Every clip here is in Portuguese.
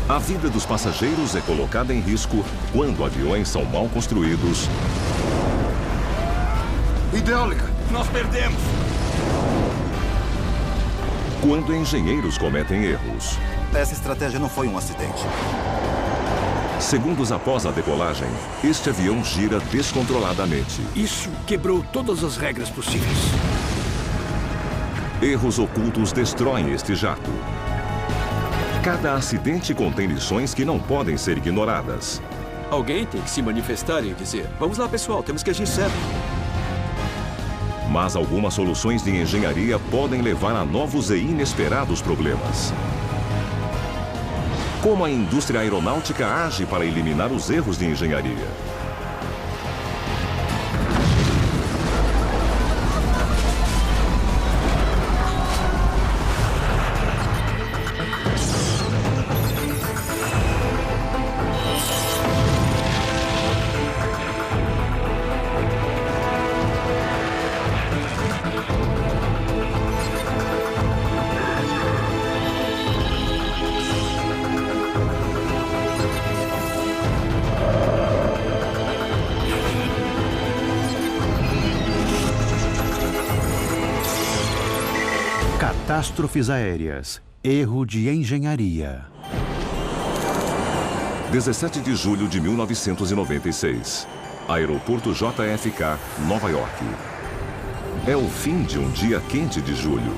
A vida dos passageiros é colocada em risco quando aviões são mal construídos. Hidráulica! Nós perdemos! Quando engenheiros cometem erros. Essa estratégia não foi um acidente. Segundos após a decolagem, este avião gira descontroladamente. Isso quebrou todas as regras possíveis. Erros ocultos destroem este jato. Cada acidente contém lições que não podem ser ignoradas. Alguém tem que se manifestar e dizer: vamos lá, pessoal, temos que agir certo. Mas algumas soluções de engenharia podem levar a novos e inesperados problemas. Como a indústria aeronáutica age para eliminar os erros de engenharia? Catástrofes aéreas. Erro de engenharia. 17 de julho de 1996. Aeroporto JFK, Nova York. É o fim de um dia quente de julho.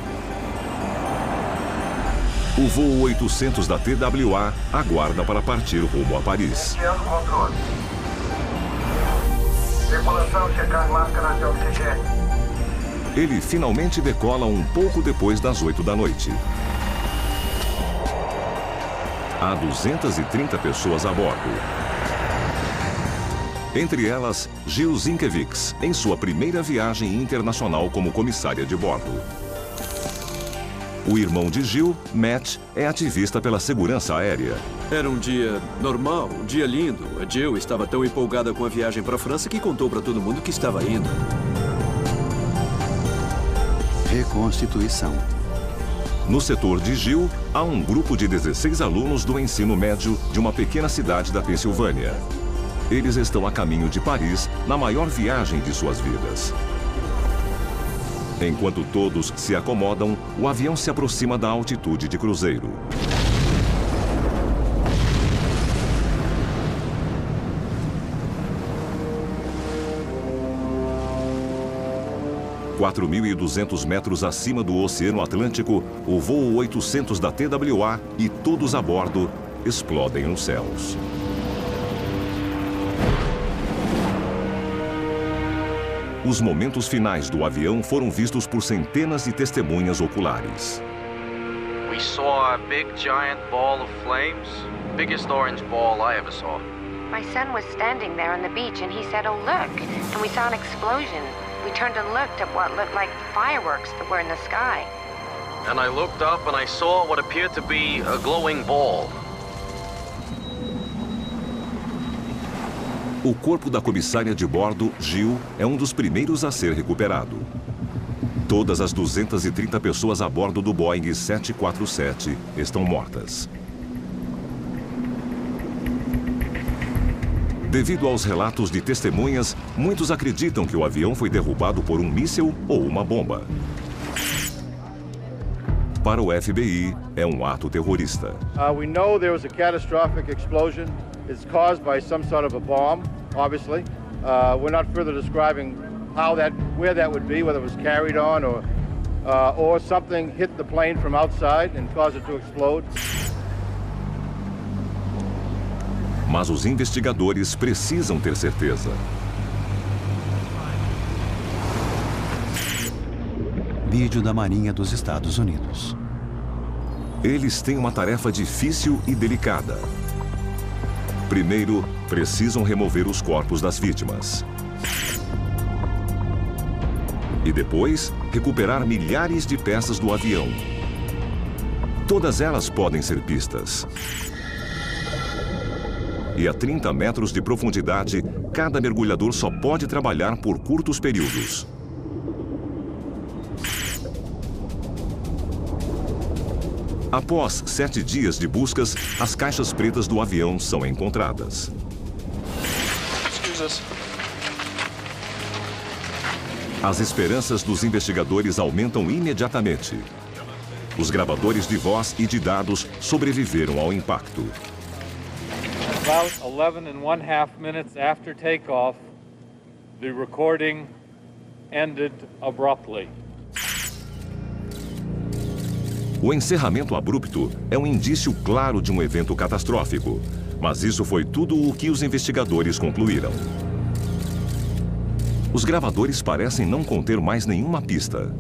O voo 800 da TWA aguarda para partir rumo a Paris. Iniciando controle. Tripulação, checar máscaras de oxigênio. Ele finalmente decola um pouco depois das 8 da noite. Há 230 pessoas a bordo. Entre elas, Jill Zinkiewicz, em sua primeira viagem internacional como comissária de bordo. O irmão de Jill, Matt, é ativista pela segurança aérea. Era um dia normal, um dia lindo. A Jill estava tão empolgada com a viagem para a França que contou para todo mundo que estava indo. Reconstituição. No setor de Jill, há um grupo de 16 alunos do ensino médio de uma pequena cidade da Pensilvânia. Eles estão a caminho de Paris, na maior viagem de suas vidas. Enquanto todos se acomodam, o avião se aproxima da altitude de cruzeiro. A 4.200 metros acima do Oceano Atlântico, o voo 800 da TWA e todos a bordo explodem nos céus. Os momentos finais do avião foram vistos por centenas de testemunhas oculares. We saw a big giant ball of flames, biggest orange ball I ever saw. My son was standing there on the beach and he said, "Oh, look," and we saw an explosion. We turned and looked at what looked like fireworks that were in the sky. And I looked up and I saw what appeared to be a glowing ball. O corpo da comissária de bordo, Jill, é um dos primeiros a ser recuperado. Todas as 230 pessoas a bordo do Boeing 747 estão mortas. Devido aos relatos de testemunhas, muitos acreditam que o avião foi derrubado por um míssil ou uma bomba. Para o FBI, é um ato terrorista. We know there was a catastrophic explosion. It's caused by some sort of a bomb, obviously. We're not further describing where that would be, whether it was carried on or something hit the plane from outside and caused it to explode. Mas os investigadores precisam ter certeza. Vídeo da Marinha dos Estados Unidos. Eles têm uma tarefa difícil e delicada. Primeiro, precisam remover os corpos das vítimas. E depois, recuperar milhares de peças do avião. Todas elas podem ser pistas. E a 30 metros de profundidade, cada mergulhador só pode trabalhar por curtos períodos. Após 7 dias de buscas, as caixas pretas do avião são encontradas. As esperanças dos investigadores aumentam imediatamente. Os gravadores de voz e de dados sobreviveram ao impacto. About 11.5 minutes after takeoff, the recording ended abruptly. O encerramento abrupto é um indício claro de um evento catastrófico, mas isso foi tudo o que os investigadores concluíram. Os gravadores parecem não conter mais nenhuma pista.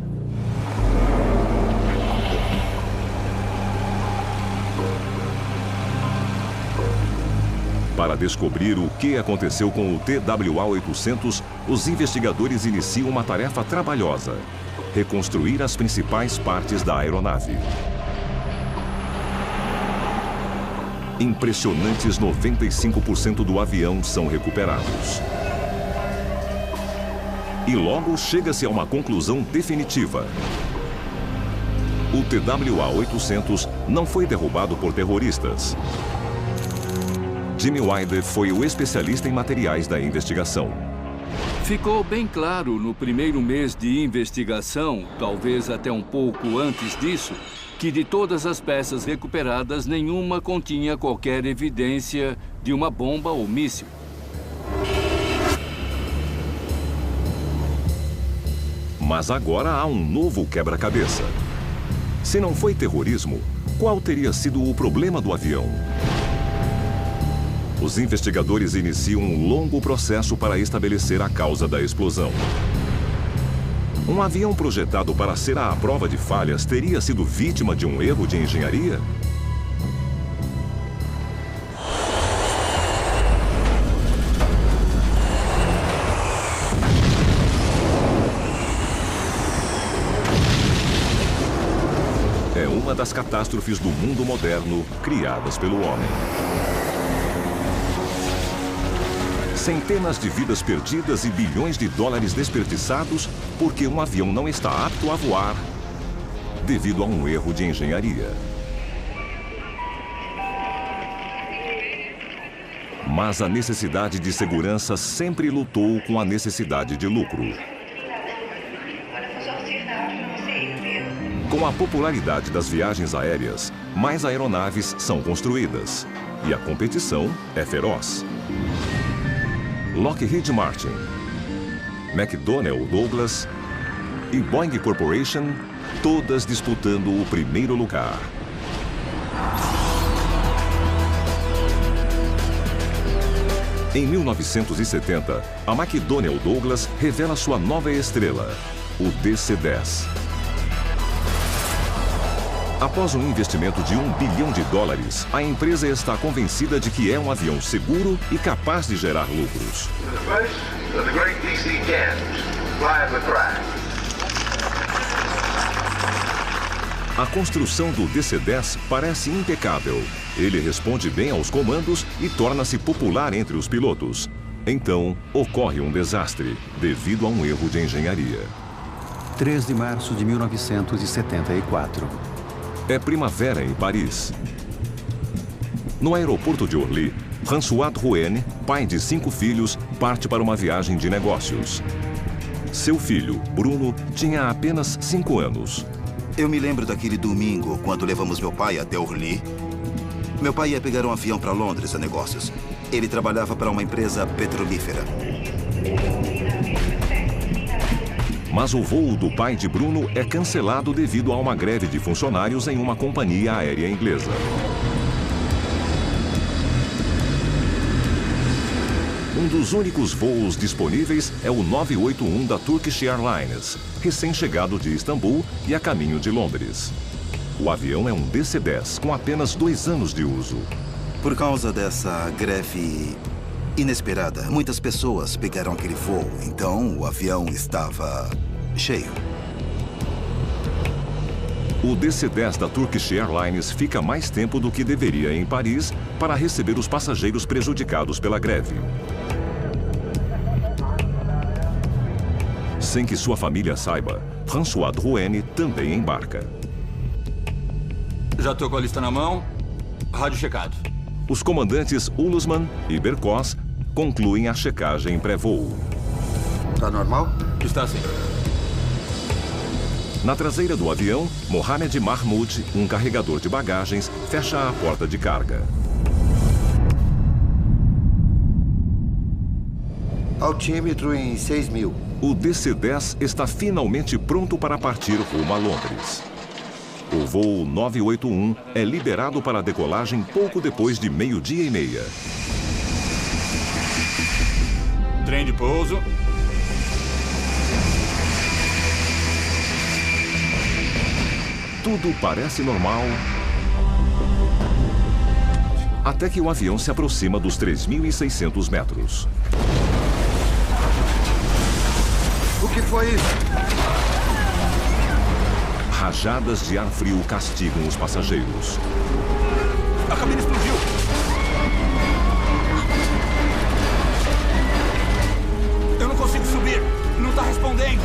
Para descobrir o que aconteceu com o TWA-800, os investigadores iniciam uma tarefa trabalhosa: reconstruir as principais partes da aeronave. Impressionantes 95% do avião são recuperados. E logo chega-se a uma conclusão definitiva. O TWA-800 não foi derrubado por terroristas. Jimmy Wilder foi o especialista em materiais da investigação. Ficou bem claro no primeiro mês de investigação, talvez até um pouco antes disso, que de todas as peças recuperadas, nenhuma continha qualquer evidência de uma bomba ou míssil. Mas agora há um novo quebra-cabeça. Se não foi terrorismo, qual teria sido o problema do avião? Os investigadores iniciam um longo processo para estabelecer a causa da explosão. Um avião projetado para ser à prova de falhas teria sido vítima de um erro de engenharia? É uma das catástrofes do mundo moderno criadas pelo homem. Centenas de vidas perdidas e bilhões de dólares desperdiçados porque um avião não está apto a voar devido a um erro de engenharia. Mas a necessidade de segurança sempre lutou com a necessidade de lucro. Com a popularidade das viagens aéreas, mais aeronaves são construídas e a competição é feroz. Lockheed Martin, McDonnell Douglas e Boeing Corporation, todas disputando o primeiro lugar. Em 1970, a McDonnell Douglas revela sua nova estrela, o DC-10. Após um investimento de $1 bilhão, a empresa está convencida de que é um avião seguro e capaz de gerar lucros. A construção do DC-10 parece impecável. Ele responde bem aos comandos e torna-se popular entre os pilotos. Então, ocorre um desastre devido a um erro de engenharia. 3 de março de 1974. É primavera em Paris. No aeroporto de Orly, François Drouin, pai de 5 filhos, parte para uma viagem de negócios. Seu filho, Bruno, tinha apenas 5 anos. Eu me lembro daquele domingo, quando levamos meu pai até Orly. Meu pai ia pegar um avião para Londres a negócios. Ele trabalhava para uma empresa petrolífera. Mas o voo do pai de Bruno é cancelado devido a uma greve de funcionários em uma companhia aérea inglesa. Um dos únicos voos disponíveis é o 981 da Turkish Airlines, recém-chegado de Istambul e a caminho de Londres. O avião é um DC-10 com apenas 2 anos de uso. Por causa dessa greve inesperada, muitas pessoas pegaram aquele voo, então o avião estava cheio. O DC-10 da Turkish Airlines fica mais tempo do que deveria em Paris para receber os passageiros prejudicados pela greve. Sem que sua família saiba, François Drouin também embarca. Já tô com a lista na mão. Rádio checado. Os comandantes Ulusman e Berkos concluem a checagem pré-voo. Tá normal? Está sim. Na traseira do avião, Mohamed Mahmoud, um carregador de bagagens, fecha a porta de carga. Altímetro em 6.000. O DC-10 está finalmente pronto para partir rumo a Londres. O voo 981 é liberado para a decolagem pouco depois de 12:30. Trem de pouso. Tudo parece normal, até que o avião se aproxima dos 3.600 metros. O que foi isso? Rajadas de ar frio castigam os passageiros. A cabine explodiu. Eu não consigo subir. Não tá respondendo.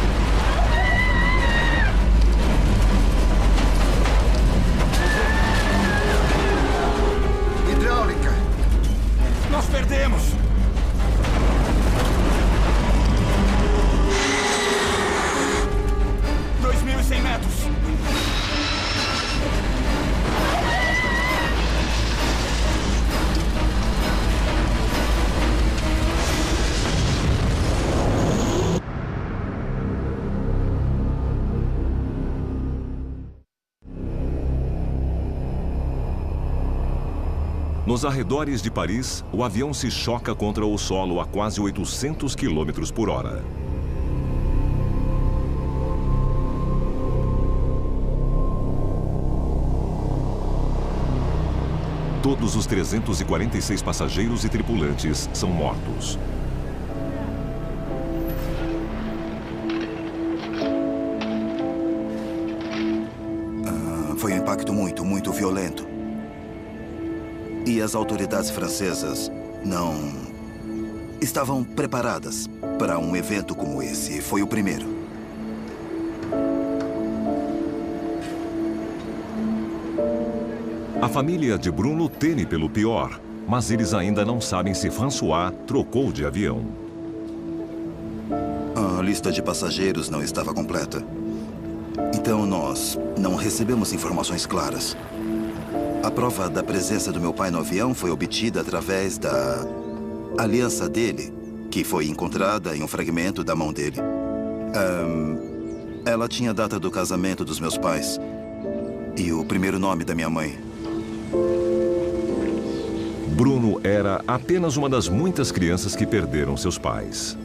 Hidráulica. Nós perdemos. Metros. Nos arredores de Paris, o avião se choca contra o solo a quase 800 km por hora. Todos os 346 passageiros e tripulantes são mortos. Foi um impacto muito violento. E as autoridades francesas não estavam preparadas para um evento como esse. Foi o primeiro. A família de Bruno teme pelo pior, mas eles ainda não sabem se François trocou de avião. A lista de passageiros não estava completa. Então nós não recebemos informações claras. A prova da presença do meu pai no avião foi obtida através da aliança dele, que foi encontrada em um fragmento da mão dele. Ela tinha a data do casamento dos meus pais e o primeiro nome da minha mãe. Bruno era apenas uma das muitas crianças que perderam seus pais.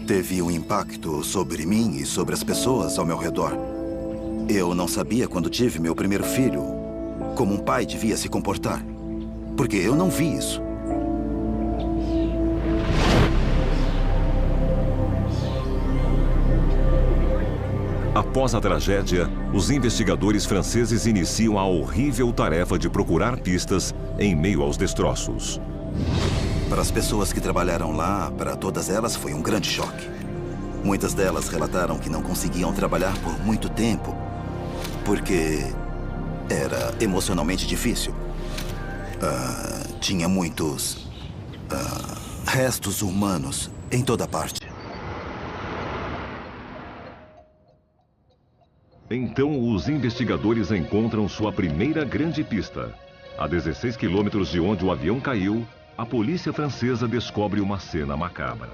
Teve um impacto sobre mim e sobre as pessoas ao meu redor. Eu não sabia, quando tive meu primeiro filho, como um pai devia se comportar. Porque eu não vi isso. Após a tragédia, os investigadores franceses iniciam a horrível tarefa de procurar pistas em meio aos destroços. Para as pessoas que trabalharam lá, para todas elas foi um grande choque. Muitas delas relataram que não conseguiam trabalhar por muito tempo, porque era emocionalmente difícil. Tinha muitos restos humanos em toda parte. Então, os investigadores encontram sua primeira grande pista. A 16 quilômetros de onde o avião caiu, a polícia francesa descobre uma cena macabra.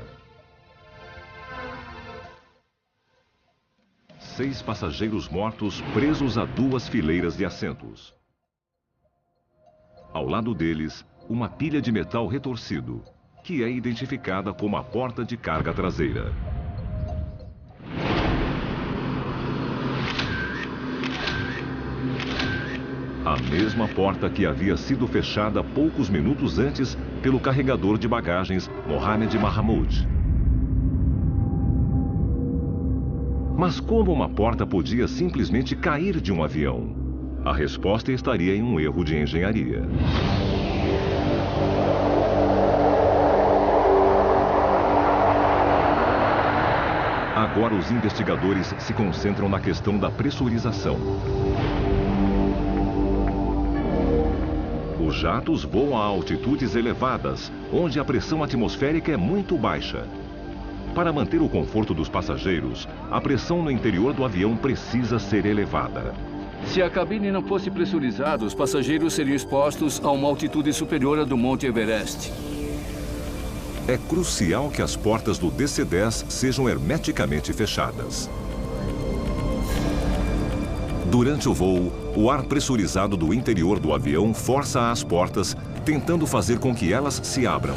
6 passageiros mortos presos a 2 fileiras de assentos. Ao lado deles, uma pilha de metal retorcido, que é identificada como a porta de carga traseira. A mesma porta que havia sido fechada poucos minutos antes pelo carregador de bagagens Mohamed Mahmoud. Mas como uma porta podia simplesmente cair de um avião? A resposta estaria em um erro de engenharia. Agora os investigadores se concentram na questão da pressurização. Os jatos voam a altitudes elevadas, onde a pressão atmosférica é muito baixa. Para manter o conforto dos passageiros, a pressão no interior do avião precisa ser elevada. Se a cabine não fosse pressurizada, os passageiros seriam expostos a uma altitude superior à do Monte Everest. É crucial que as portas do DC-10 sejam hermeticamente fechadas. Durante o voo, o ar pressurizado do interior do avião força as portas, tentando fazer com que elas se abram.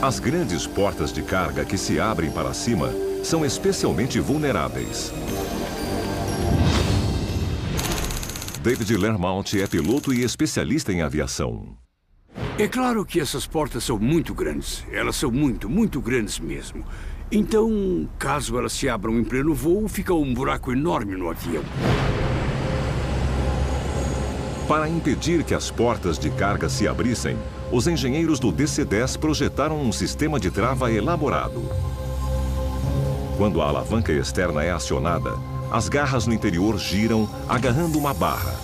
As grandes portas de carga que se abrem para cima são especialmente vulneráveis. David Lermont é piloto e especialista em aviação. É claro que essas portas são muito grandes. Elas são muito grandes mesmo. Então, caso elas se abram em pleno voo, fica um buraco enorme no avião. Para impedir que as portas de carga se abrissem, os engenheiros do DC-10 projetaram um sistema de trava elaborado. Quando a alavanca externa é acionada, as garras no interior giram, agarrando uma barra.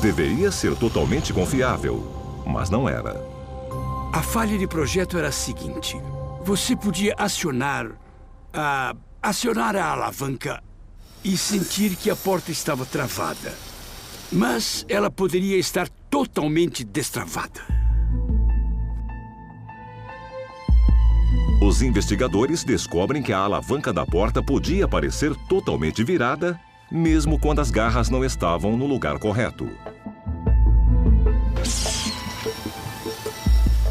Deveria ser totalmente confiável, mas não era. A falha de projeto era a seguinte. Você podia acionar a alavanca e sentir que a porta estava travada. Mas ela poderia estar totalmente destravada. Os investigadores descobrem que a alavanca da porta podia parecer totalmente virada, mesmo quando as garras não estavam no lugar correto.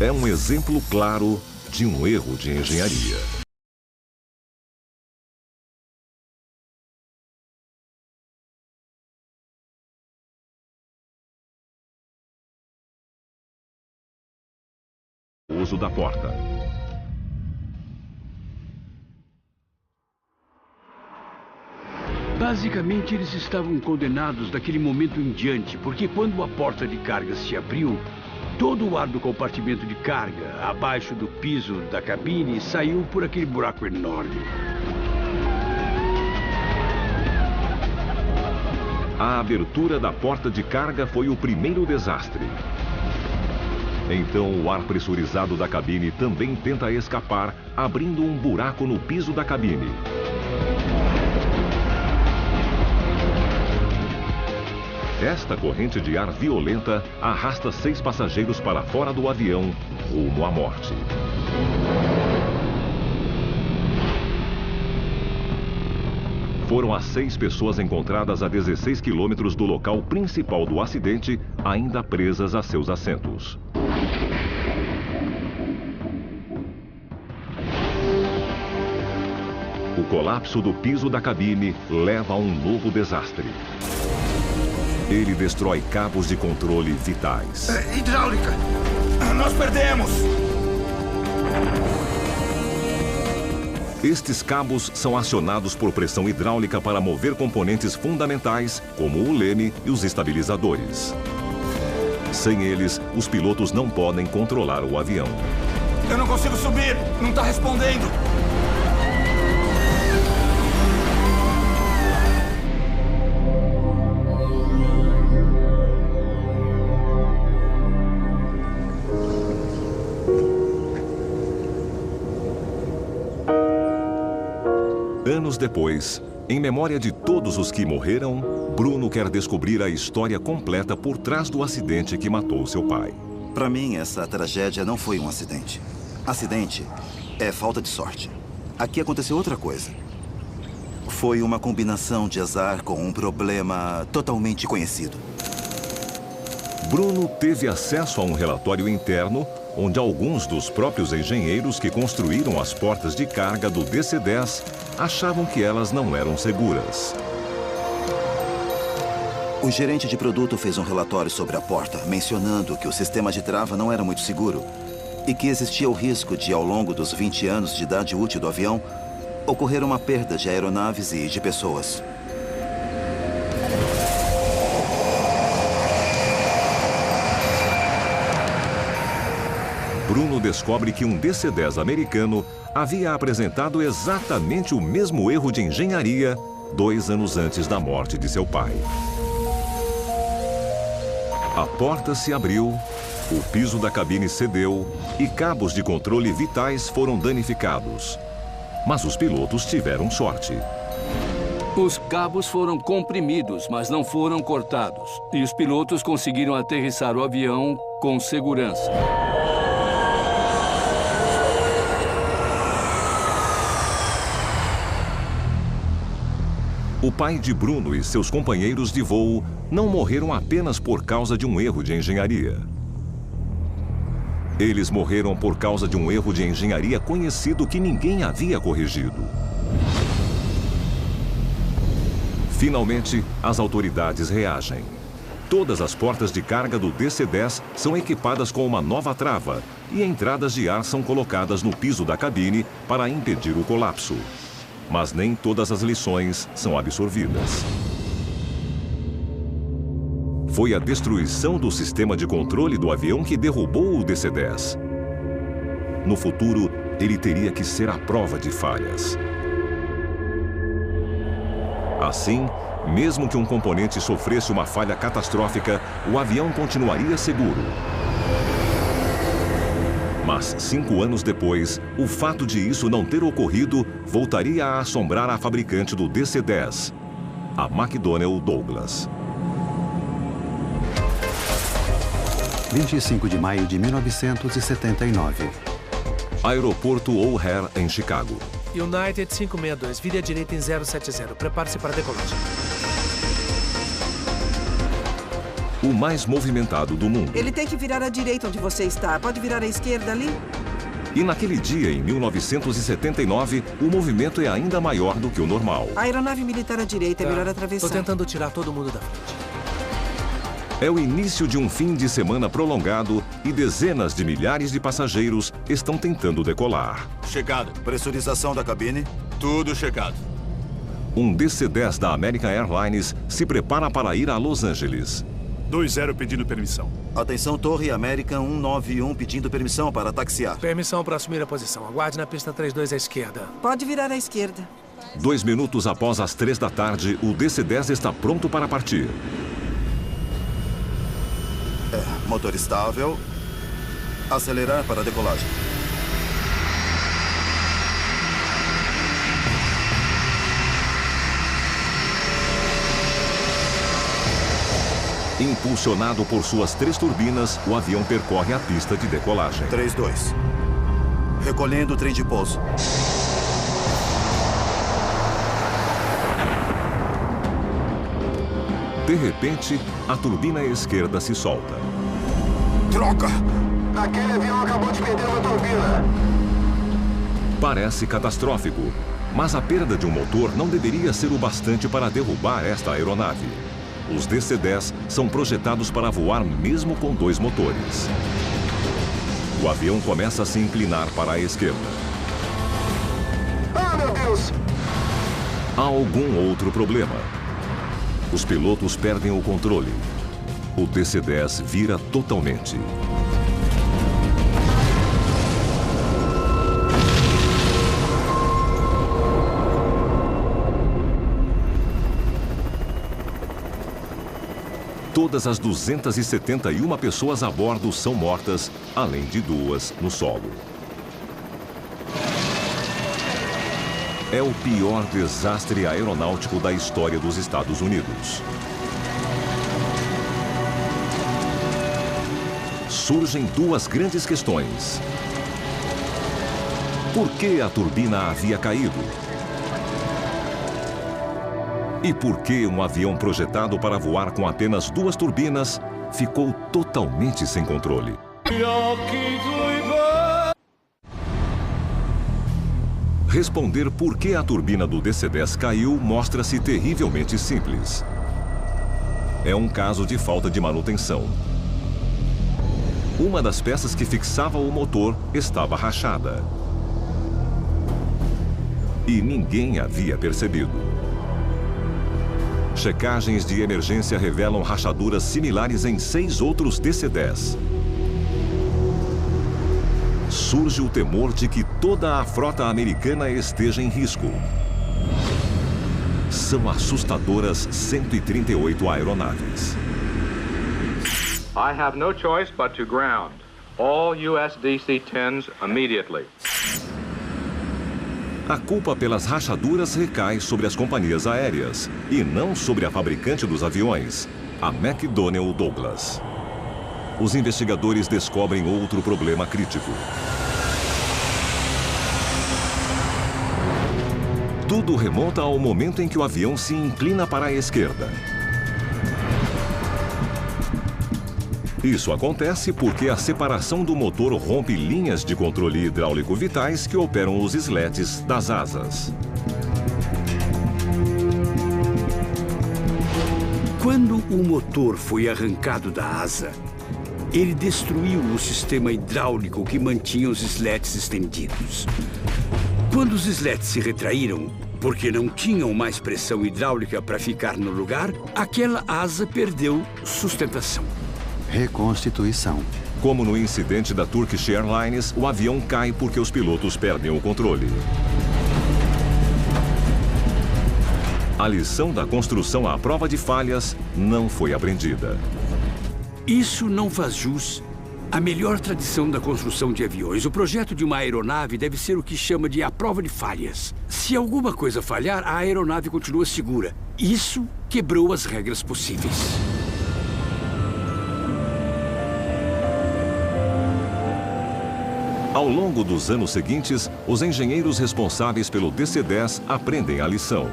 É um exemplo claro de um erro de engenharia. O uso da porta. Basicamente, eles estavam condenados daquele momento em diante, porque quando a porta de carga se abriu, todo o ar do compartimento de carga, abaixo do piso da cabine, saiu por aquele buraco enorme. A abertura da porta de carga foi o primeiro desastre. Então, o ar pressurizado da cabine também tenta escapar, abrindo um buraco no piso da cabine. Esta corrente de ar violenta arrasta 6 passageiros para fora do avião, rumo à morte. Foram as 6 pessoas encontradas a 16 quilômetros do local principal do acidente, ainda presas a seus assentos. O colapso do piso da cabine leva a um novo desastre. Ele destrói cabos de controle vitais. Hidráulica! Nós perdemos! Estes cabos são acionados por pressão hidráulica para mover componentes fundamentais, como o leme e os estabilizadores. Sem eles, os pilotos não podem controlar o avião. Eu não consigo subir! Não está respondendo! Anos depois, em memória de todos os que morreram, Bruno quer descobrir a história completa por trás do acidente que matou seu pai. Para mim, essa tragédia não foi um acidente. Acidente é falta de sorte. Aqui aconteceu outra coisa. Foi uma combinação de azar com um problema totalmente conhecido. Bruno teve acesso a um relatório interno onde alguns dos próprios engenheiros que construíram as portas de carga do DC-10 achavam que elas não eram seguras. O gerente de produto fez um relatório sobre a porta, mencionando que o sistema de trava não era muito seguro e que existia o risco de, ao longo dos 20 anos de idade útil do avião, ocorrer uma perda de aeronaves e de pessoas. Bruno descobre que um DC-10 americano havia apresentado exatamente o mesmo erro de engenharia 2 anos antes da morte de seu pai. A porta se abriu, o piso da cabine cedeu e cabos de controle vitais foram danificados. Mas os pilotos tiveram sorte. Os cabos foram comprimidos, mas não foram cortados. E os pilotos conseguiram aterrissar o avião com segurança. O pai de Bruno e seus companheiros de voo não morreram apenas por causa de um erro de engenharia. Eles morreram por causa de um erro de engenharia conhecido que ninguém havia corrigido. Finalmente, as autoridades reagem. Todas as portas de carga do DC-10 são equipadas com uma nova trava e entradas de ar são colocadas no piso da cabine para impedir o colapso. Mas nem todas as lições são absorvidas. Foi a destruição do sistema de controle do avião que derrubou o DC-10. No futuro, ele teria que ser a prova de falhas. Assim, mesmo que um componente sofresse uma falha catastrófica, o avião continuaria seguro. Mas 5 anos depois, o fato de isso não ter ocorrido voltaria a assombrar a fabricante do DC-10, a McDonnell Douglas. 25 de maio de 1979. Aeroporto O'Hare, em Chicago. United 562, vire à direita em 070. Prepare-se para a decolagem. O mais movimentado do mundo. Ele tem que virar à direita onde você está. Pode virar à esquerda ali? E naquele dia, em 1979, o movimento é ainda maior do que o normal. A aeronave militar à direita, é melhor atravessar. Estou tentando tirar todo mundo da frente. É o início de um fim de semana prolongado e dezenas de milhares de passageiros estão tentando decolar. Chegado. Pressurização da cabine. Tudo chegado. Um DC-10 da American Airlines se prepara para ir a Los Angeles. 20 pedindo permissão. Atenção, Torre American 191 pedindo permissão para taxiar. Permissão para assumir a posição. Aguarde na pista 32 à esquerda. Pode virar à esquerda. 2 minutos após as 3 da tarde, o DC-10 está pronto para partir. Motor estável. Acelerar para a decolagem. Impulsionado por suas 3 turbinas, o avião percorre a pista de decolagem. 3-2. Recolhendo o trem de pouso. De repente, a turbina esquerda se solta. Troca! Aquele avião acabou de perder uma turbina. Parece catastrófico, mas a perda de um motor não deveria ser o bastante para derrubar esta aeronave. Os DC-10 são projetados para voar mesmo com 2 motores. O avião começa a se inclinar para a esquerda. Ah, meu Deus! Há algum outro problema. Os pilotos perdem o controle. O DC-10 vira totalmente. Todas as 271 pessoas a bordo são mortas, além de 2 no solo. É o pior desastre aeronáutico da história dos Estados Unidos. Surgem 2 grandes questões. Por que a turbina havia caído? E por que um avião projetado para voar com apenas 2 turbinas ficou totalmente sem controle? Responder por que a turbina do DC-10 caiu mostra-se terrivelmente simples. É um caso de falta de manutenção. Uma das peças que fixava o motor estava rachada. E ninguém havia percebido. Checagens de emergência revelam rachaduras similares em 6 outros DC-10. Surge o temor de que toda a frota americana esteja em risco. São assustadoras 138 aeronaves. I have no choice but to ground all US DC-10s immediately. A culpa pelas rachaduras recai sobre as companhias aéreas e não sobre a fabricante dos aviões, a McDonnell Douglas. Os investigadores descobrem outro problema crítico. Tudo remonta ao momento em que o avião se inclina para a esquerda. Isso acontece porque a separação do motor rompe linhas de controle hidráulico vitais que operam os sletes das asas. Quando o motor foi arrancado da asa, ele destruiu o sistema hidráulico que mantinha os sletes estendidos. Quando os sletes se retraíram, porque não tinham mais pressão hidráulica para ficar no lugar, aquela asa perdeu sustentação. Reconstituição. Como no incidente da Turkish Airlines, o avião cai porque os pilotos perdem o controle. A lição da construção à prova de falhas não foi aprendida. Isso não faz jus à melhor tradição da construção de aviões. O projeto de uma aeronave deve ser o que chama de a prova de falhas. Se alguma coisa falhar, a aeronave continua segura. Isso quebrou as regras possíveis. Ao longo dos anos seguintes, os engenheiros responsáveis pelo DC-10 aprendem a lição.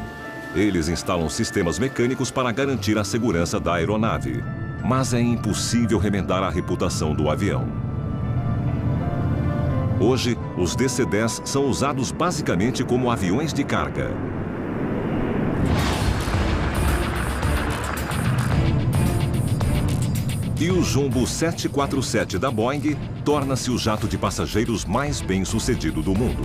Eles instalam sistemas mecânicos para garantir a segurança da aeronave. Mas é impossível remendar a reputação do avião. Hoje, os DC-10 são usados basicamente como aviões de carga. E o Jumbo 747 da Boeing torna-se o jato de passageiros mais bem-sucedido do mundo.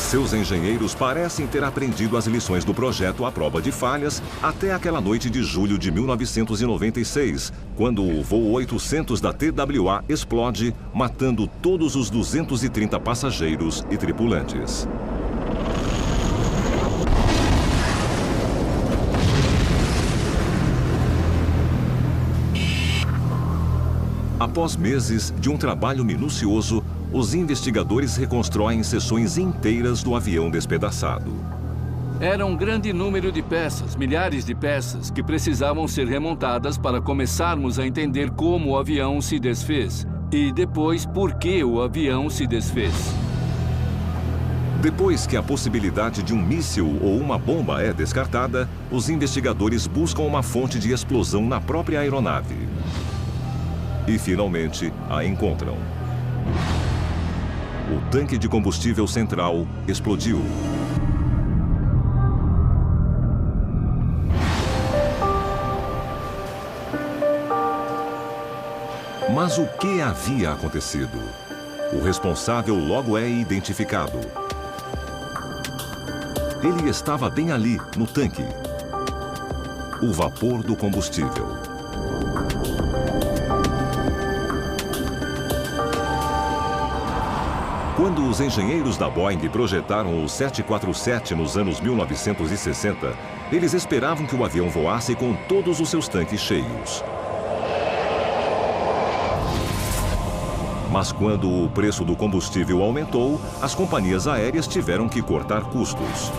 Seus engenheiros parecem ter aprendido as lições do projeto à prova de falhas até aquela noite de julho de 1996, quando o voo 800 da TWA explode, matando todos os 230 passageiros e tripulantes. Após meses de um trabalho minucioso, os investigadores reconstroem seções inteiras do avião despedaçado. Era um grande número de peças, milhares de peças, que precisavam ser remontadas para começarmos a entender como o avião se desfez e depois por que o avião se desfez. Depois que a possibilidade de um míssil ou uma bomba é descartada, os investigadores buscam uma fonte de explosão na própria aeronave. E finalmente a encontram. O tanque de combustível central explodiu. Mas o que havia acontecido? O responsável logo é identificado. Ele estava bem ali, no tanque. O vapor do combustível. Quando os engenheiros da Boeing projetaram o 747 nos anos 1960, eles esperavam que o avião voasse com todos os seus tanques cheios. Mas quando o preço do combustível aumentou, as companhias aéreas tiveram que cortar custos.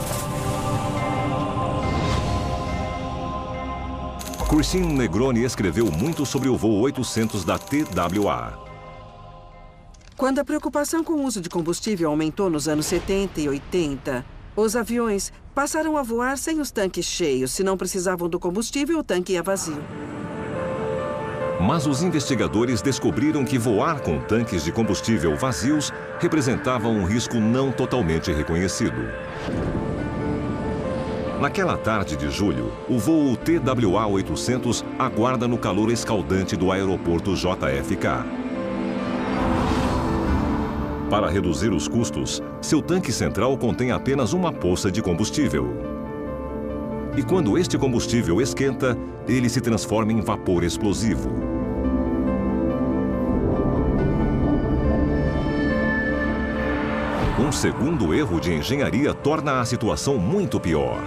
Christine Negroni escreveu muito sobre o voo 800 da TWA. Quando a preocupação com o uso de combustível aumentou nos anos 70 e 80, os aviões passaram a voar sem os tanques cheios. Se não precisavam do combustível, o tanque ia vazio. Mas os investigadores descobriram que voar com tanques de combustível vazios representava um risco não totalmente reconhecido. Naquela tarde de julho, o voo TWA 800 aguarda no calor escaldante do aeroporto JFK. Para reduzir os custos, seu tanque central contém apenas uma poça de combustível. E quando este combustível esquenta, ele se transforma em vapor explosivo. Um segundo erro de engenharia torna a situação muito pior.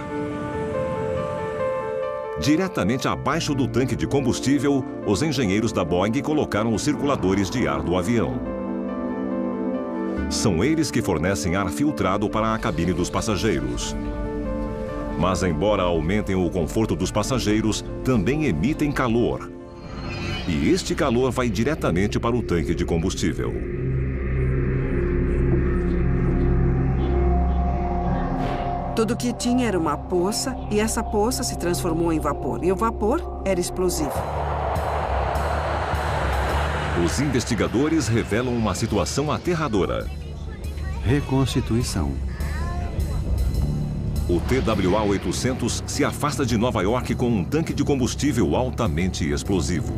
Diretamente abaixo do tanque de combustível, os engenheiros da Boeing colocaram os circuladores de ar do avião. São eles que fornecem ar filtrado para a cabine dos passageiros. Mas, embora aumentem o conforto dos passageiros, também emitem calor. E este calor vai diretamente para o tanque de combustível. Tudo que tinha era uma poça, e essa poça se transformou em vapor. E o vapor era explosivo. Os investigadores revelam uma situação aterradora. Reconstituição. O TWA-800 se afasta de Nova York com um tanque de combustível altamente explosivo.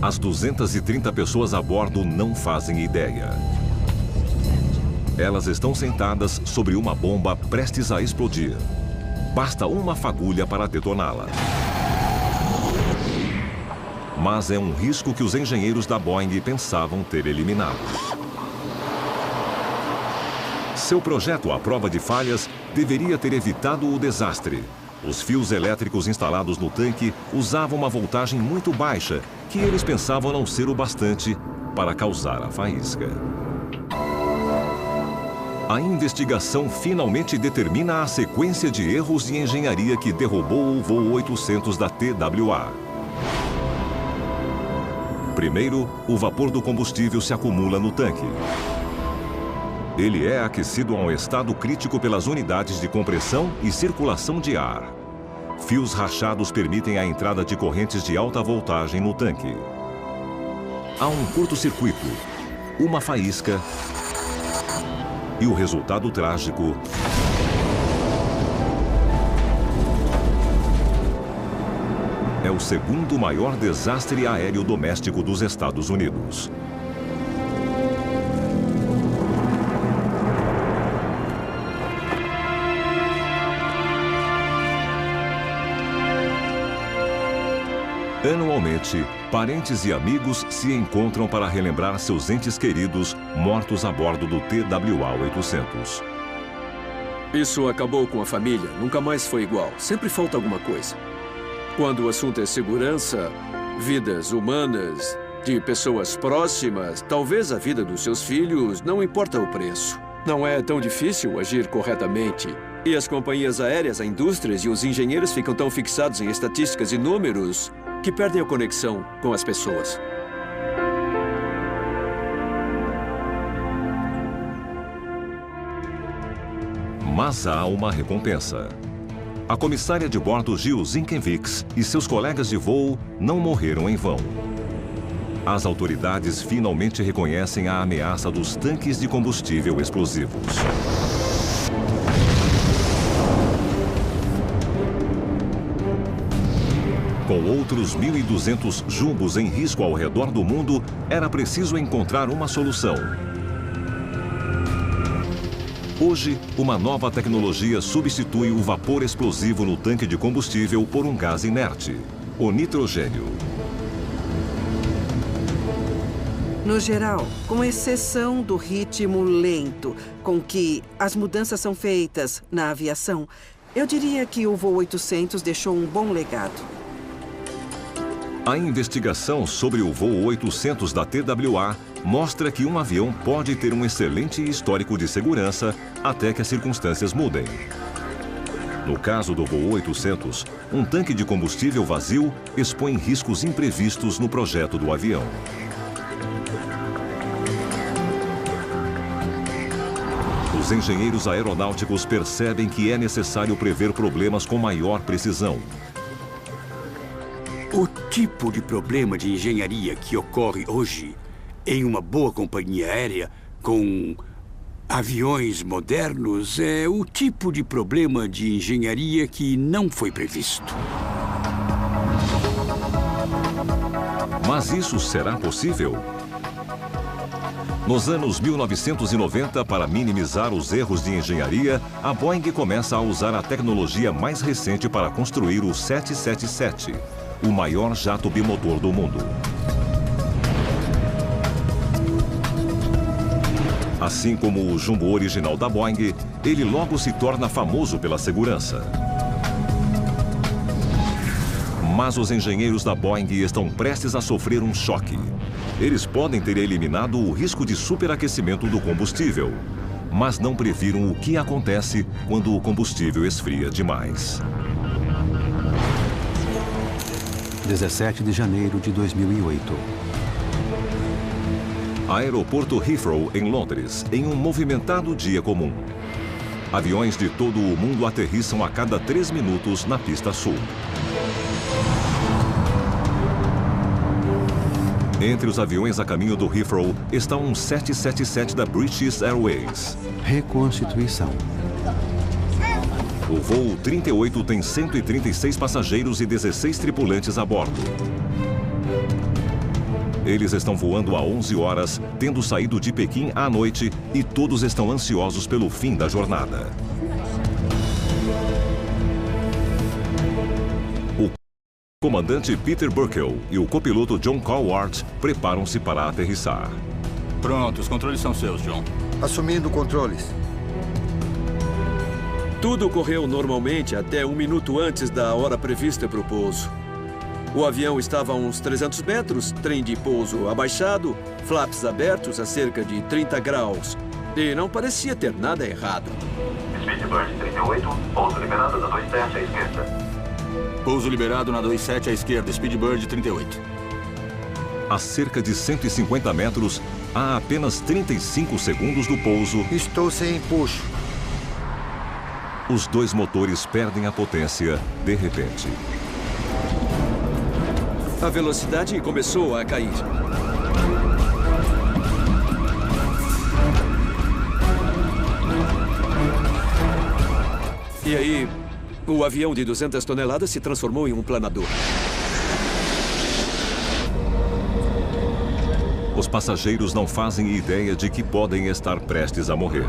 As 230 pessoas a bordo não fazem ideia. Elas estão sentadas sobre uma bomba prestes a explodir. Basta uma fagulha para detoná-la. Mas é um risco que os engenheiros da Boeing pensavam ter eliminado. Seu projeto à prova de falhas deveria ter evitado o desastre. Os fios elétricos instalados no tanque usavam uma voltagem muito baixa, que eles pensavam não ser o bastante para causar a faísca. A investigação finalmente determina a sequência de erros de engenharia que derrubou o voo 800 da TWA. Primeiro, o vapor do combustível se acumula no tanque. Ele é aquecido a um estado crítico pelas unidades de compressão e circulação de ar. Fios rachados permitem a entrada de correntes de alta voltagem no tanque. Há um curto-circuito, uma faísca e o resultado trágico é o segundo maior desastre aéreo doméstico dos Estados Unidos. Anualmente, parentes e amigos se encontram para relembrar seus entes queridos mortos a bordo do TWA-800. Isso acabou com a família. Nunca mais foi igual. Sempre falta alguma coisa. Quando o assunto é segurança, vidas humanas, de pessoas próximas, talvez a vida dos seus filhos, não importa o preço. Não é tão difícil agir corretamente. E as companhias aéreas, a indústrias e os engenheiros ficam tão fixados em estatísticas e números que perdem a conexão com as pessoas. Mas há uma recompensa. A comissária de bordo Jill Zinkenvix e seus colegas de voo não morreram em vão. As autoridades finalmente reconhecem a ameaça dos tanques de combustível explosivos. Com outros 1.200 jumbos em risco ao redor do mundo, era preciso encontrar uma solução. Hoje, uma nova tecnologia substitui o vapor explosivo no tanque de combustível por um gás inerte, o nitrogênio. No geral, com exceção do ritmo lento com que as mudanças são feitas na aviação, eu diria que o voo 800 deixou um bom legado. A investigação sobre o voo 800 da TWA mostra que um avião pode ter um excelente histórico de segurança até que as circunstâncias mudem. No caso do voo 800, um tanque de combustível vazio expõe riscos imprevistos no projeto do avião. Os engenheiros aeronáuticos percebem que é necessário prever problemas com maior precisão. O tipo de problema de engenharia que ocorre hoje em uma boa companhia aérea com aviões modernos é o tipo de problema de engenharia que não foi previsto. Mas isso será possível? Nos anos 1990, para minimizar os erros de engenharia, a Boeing começa a usar a tecnologia mais recente para construir o 777, o maior jato bimotor do mundo. Assim como o jumbo original da Boeing, ele logo se torna famoso pela segurança. Mas os engenheiros da Boeing estão prestes a sofrer um choque. Eles podem ter eliminado o risco de superaquecimento do combustível, mas não previram o que acontece quando o combustível esfria demais. 17 de janeiro de 2008. Aeroporto Heathrow, em Londres, em um movimentado dia comum. Aviões de todo o mundo aterrissam a cada 3 minutos na pista sul. Entre os aviões a caminho do Heathrow está um 777 da British Airways. Reconstituição. O voo 38 tem 136 passageiros e 16 tripulantes a bordo. Eles estão voando há 11 horas, tendo saído de Pequim à noite, e todos estão ansiosos pelo fim da jornada. O comandante Peter Burkell e o copiloto John Cowart preparam-se para aterrissar. Pronto, os controles são seus, John. Assumindo controles. Tudo ocorreu normalmente até 1 minuto antes da hora prevista para o pouso. O avião estava a uns 300 metros, trem de pouso abaixado, flaps abertos a cerca de 30 graus. E não parecia ter nada errado. Speedbird 38, pouso liberado na 27 à esquerda. Pouso liberado na 27 à esquerda, Speedbird 38. A cerca de 150 metros, a apenas 35 segundos do pouso... Estou sem empuxo. Os 2 motores perdem a potência de repente. A velocidade começou a cair. E aí, o avião de 200 toneladas se transformou em um planador. Os passageiros não fazem ideia de que podem estar prestes a morrer.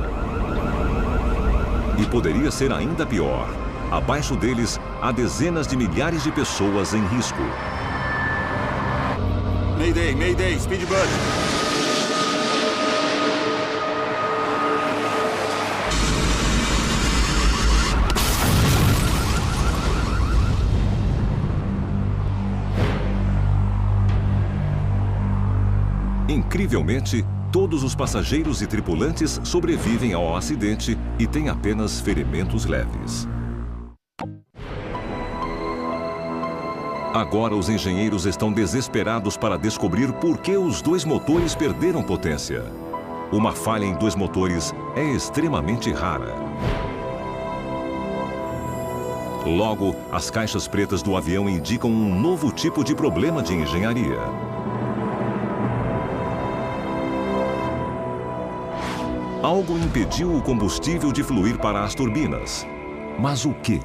E poderia ser ainda pior. Abaixo deles, há dezenas de milhares de pessoas em risco. Mayday, Mayday, Speedbird. Incrivelmente, todos os passageiros e tripulantes sobrevivem ao acidente e têm apenas ferimentos leves. Agora os engenheiros estão desesperados para descobrir por que os 2 motores perderam potência. Uma falha em 2 motores é extremamente rara. Logo, as caixas pretas do avião indicam um novo tipo de problema de engenharia. Algo impediu o combustível de fluir para as turbinas. Mas o quê?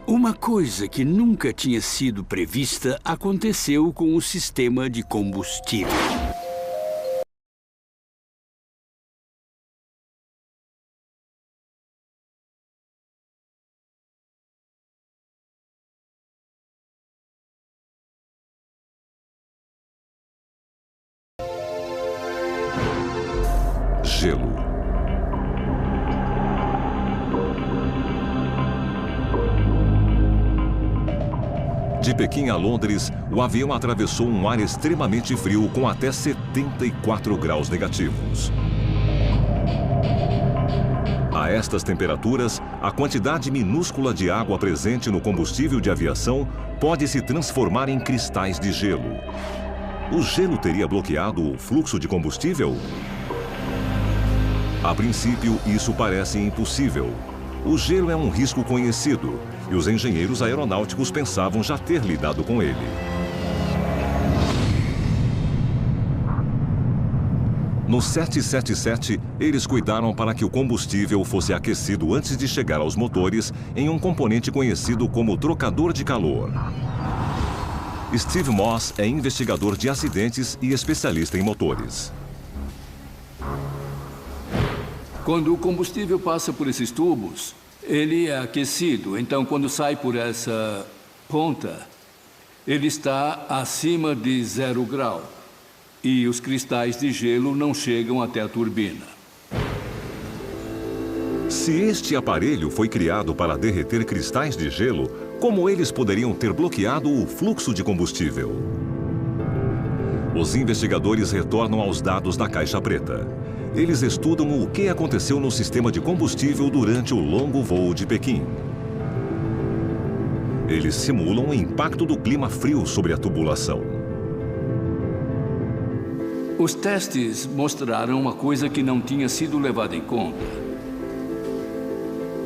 Uma coisa que nunca tinha sido prevista aconteceu com o sistema de combustível. Gelo. De Pequim a Londres, o avião atravessou um ar extremamente frio com até 74 graus negativos. A estas temperaturas, a quantidade minúscula de água presente no combustível de aviação pode se transformar em cristais de gelo. O gelo teria bloqueado o fluxo de combustível? A princípio, isso parece impossível. O gelo é um risco conhecido e os engenheiros aeronáuticos pensavam já ter lidado com ele. No 777, eles cuidaram para que o combustível fosse aquecido antes de chegar aos motores em um componente conhecido como trocador de calor. Steve Moss é investigador de acidentes e especialista em motores. Quando o combustível passa por esses tubos, ele é aquecido. Então, quando sai por essa ponta, ele está acima de 0 grau. E os cristais de gelo não chegam até a turbina. Se este aparelho foi criado para derreter cristais de gelo, como eles poderiam ter bloqueado o fluxo de combustível? Os investigadores retornam aos dados da caixa preta. Eles estudam o que aconteceu no sistema de combustível durante o longo voo de Pequim. Eles simulam o impacto do clima frio sobre a tubulação. Os testes mostraram uma coisa que não tinha sido levada em conta.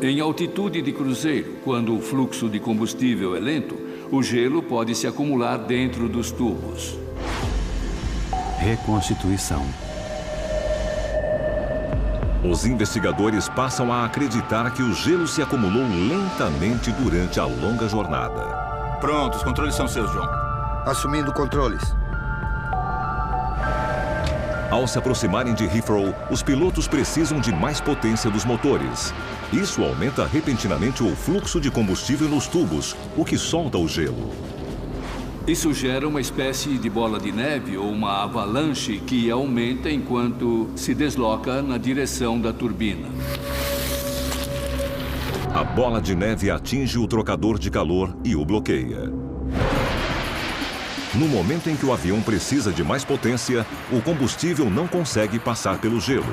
Em altitude de cruzeiro, quando o fluxo de combustível é lento, o gelo pode se acumular dentro dos tubos. Reconstituição. Os investigadores passam a acreditar que o gelo se acumulou lentamente durante a longa jornada. Pronto, os controles são seus, John. Assumindo controles. Ao se aproximarem de Heathrow, os pilotos precisam de mais potência dos motores. Isso aumenta repentinamente o fluxo de combustível nos tubos, o que solta o gelo. Isso gera uma espécie de bola de neve ou uma avalanche que aumenta enquanto se desloca na direção da turbina. A bola de neve atinge o trocador de calor e o bloqueia. No momento em que o avião precisa de mais potência, o combustível não consegue passar pelo gelo.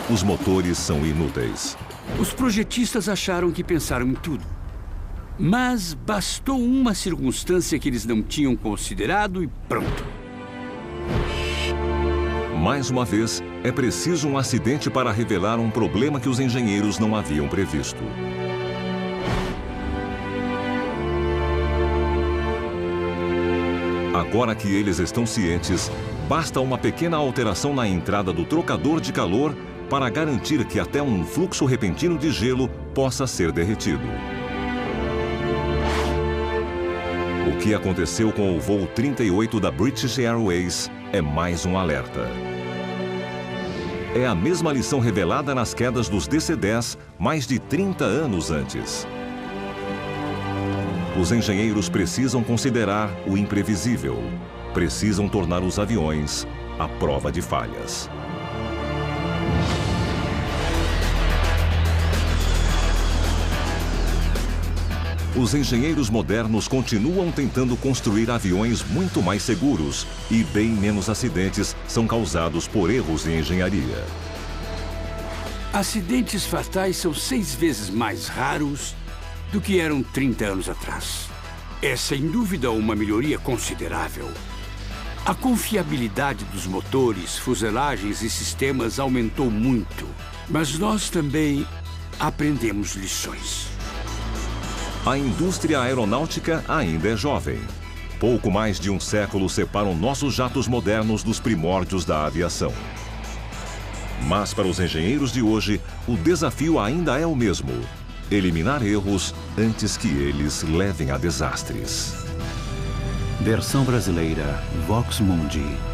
Os motores são inúteis. Os projetistas acharam que pensaram em tudo. Mas bastou uma circunstância que eles não tinham considerado e pronto. Mais uma vez, é preciso um acidente para revelar um problema que os engenheiros não haviam previsto. Agora que eles estão cientes, basta uma pequena alteração na entrada do trocador de calor para garantir que até um fluxo repentino de gelo possa ser derretido. O que aconteceu com o voo 38 da British Airways é mais um alerta. É a mesma lição revelada nas quedas dos DC-10 mais de 30 anos antes. Os engenheiros precisam considerar o imprevisível. Precisam tornar os aviões à prova de falhas. Os engenheiros modernos continuam tentando construir aviões muito mais seguros e bem menos acidentes são causados por erros de engenharia. Acidentes fatais são 6 vezes mais raros do que eram 30 anos atrás. É, sem dúvida, uma melhoria considerável. A confiabilidade dos motores, fuselagens e sistemas aumentou muito. Mas nós também aprendemos lições. A indústria aeronáutica ainda é jovem. Pouco mais de um século separam nossos jatos modernos dos primórdios da aviação. Mas para os engenheiros de hoje, o desafio ainda é o mesmo: eliminar erros antes que eles levem a desastres. Versão brasileira, Vox Mundi.